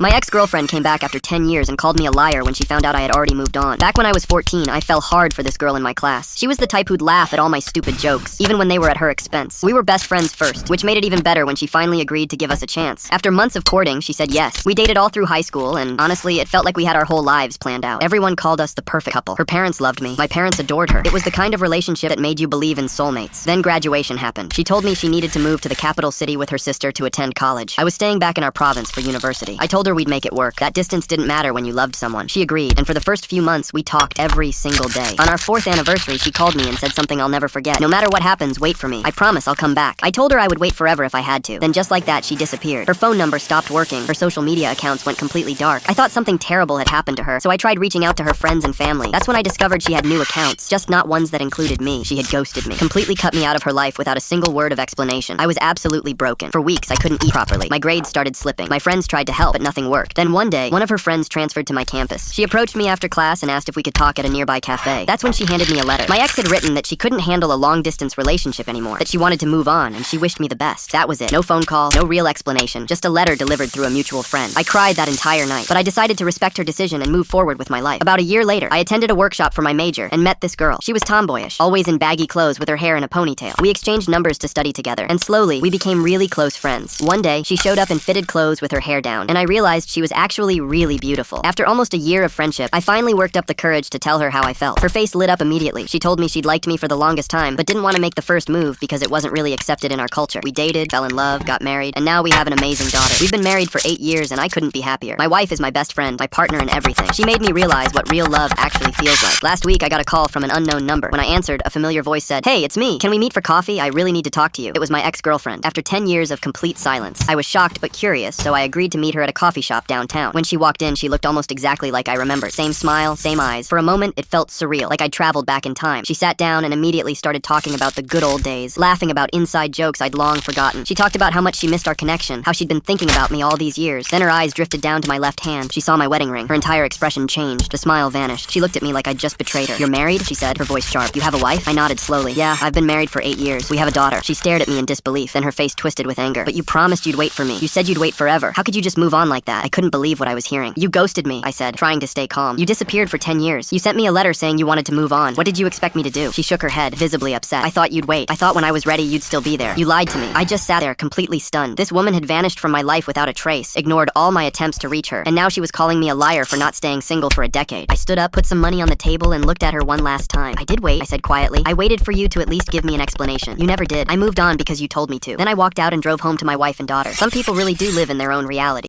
My ex-girlfriend came back after 10 years and called me a liar when she found out I had already moved on. Back when I was 14, I fell hard for this girl in my class. She was the type who'd laugh at all my stupid jokes, even when they were at her expense. We were best friends first, which made it even better when she finally agreed to give us a chance. After months of courting, she said yes. We dated all through high school, and honestly, it felt like we had our whole lives planned out. Everyone called us the perfect couple. Her parents loved me. My parents adored her. It was the kind of relationship that made you believe in soulmates. Then graduation happened. She told me she needed to move to the capital city with her sister to attend college. I was staying back in our province for university. I told her we'd make it work. That distance didn't matter when you loved someone. She agreed, and for the first few months, we talked every single day. On our 4th anniversary, she called me and said something I'll never forget. No matter what happens, wait for me. I promise I'll come back. I told her I would wait forever if I had to. Then just like that, she disappeared. Her phone number stopped working. Her social media accounts went completely dark. I thought something terrible had happened to her, so I tried reaching out to her friends and family. That's when I discovered she had new accounts, just not ones that included me. She had ghosted me, completely cut me out of her life without a single word of explanation. I was absolutely broken. For weeks, I couldn't eat properly. My grades started slipping. My friends tried to help, but nothing worked. Then one day, one of her friends transferred to my campus. She approached me after class and asked if we could talk at a nearby cafe. That's when she handed me a letter. My ex had written that she couldn't handle a long-distance relationship anymore, that she wanted to move on, and she wished me the best. That was it. No phone call, no real explanation, just a letter delivered through a mutual friend. I cried that entire night, but I decided to respect her decision and move forward with my life. About a year later, I attended a workshop for my major and met this girl. She was tomboyish, always in baggy clothes with her hair in a ponytail. We exchanged numbers to study together, and slowly, we became really close friends. One day, she showed up in fitted clothes with her hair down, and I realized she was actually really beautiful. After almost a year of friendship, I finally worked up the courage to tell her how I felt. Her face lit up immediately. She told me she'd liked me for the longest time, but didn't want to make the first move because it wasn't really accepted in our culture. We dated, fell in love, got married, and now we have an amazing daughter. We've been married for 8 years, and I couldn't be happier. My wife is my best friend, my partner in everything. She made me realize what real love actually feels like. Last week, I got a call from an unknown number. When I answered, a familiar voice said, "Hey, it's me. Can we meet for coffee? I really need to talk to you." It was my ex-girlfriend. After 10 years of complete silence, I was shocked but curious, so I agreed to meet her at a coffee shop downtown. When she walked in, she looked almost exactly like I remembered. Same smile, same eyes. For a moment, it felt surreal, like I'd traveled back in time. She sat down and immediately started talking about the good old days, laughing about inside jokes I'd long forgotten. She talked about how much she missed our connection, how she'd been thinking about me all these years. Then her eyes drifted down to my left hand. She saw my wedding ring. Her entire expression changed. The smile vanished. She looked at me like I'd just betrayed her. "You're married?" she said, her voice sharp. "You have a wife?" I nodded slowly. "Yeah, I've been married for 8 years. We have a daughter." She stared at me in disbelief, then her face twisted with anger. "But you promised you'd wait for me. You said you'd wait forever. How could you just move on like that?" I couldn't believe what I was hearing. "You ghosted me," I said, trying to stay calm. "You disappeared for 10 years. You sent me a letter saying you wanted to move on. What did you expect me to do?" She shook her head, visibly upset. "I thought you'd wait. I thought when I was ready, you'd still be there. You lied to me." I just sat there, completely stunned. This woman had vanished from my life without a trace, ignored all my attempts to reach her, and now she was calling me a liar for not staying single for a decade. I stood up, put some money on the table, and looked at her one last time. "I did wait," I said quietly. "I waited for you to at least give me an explanation. You never did. I moved on because you told me to." Then I walked out and drove home to my wife and daughter. Some people really do live in their own reality.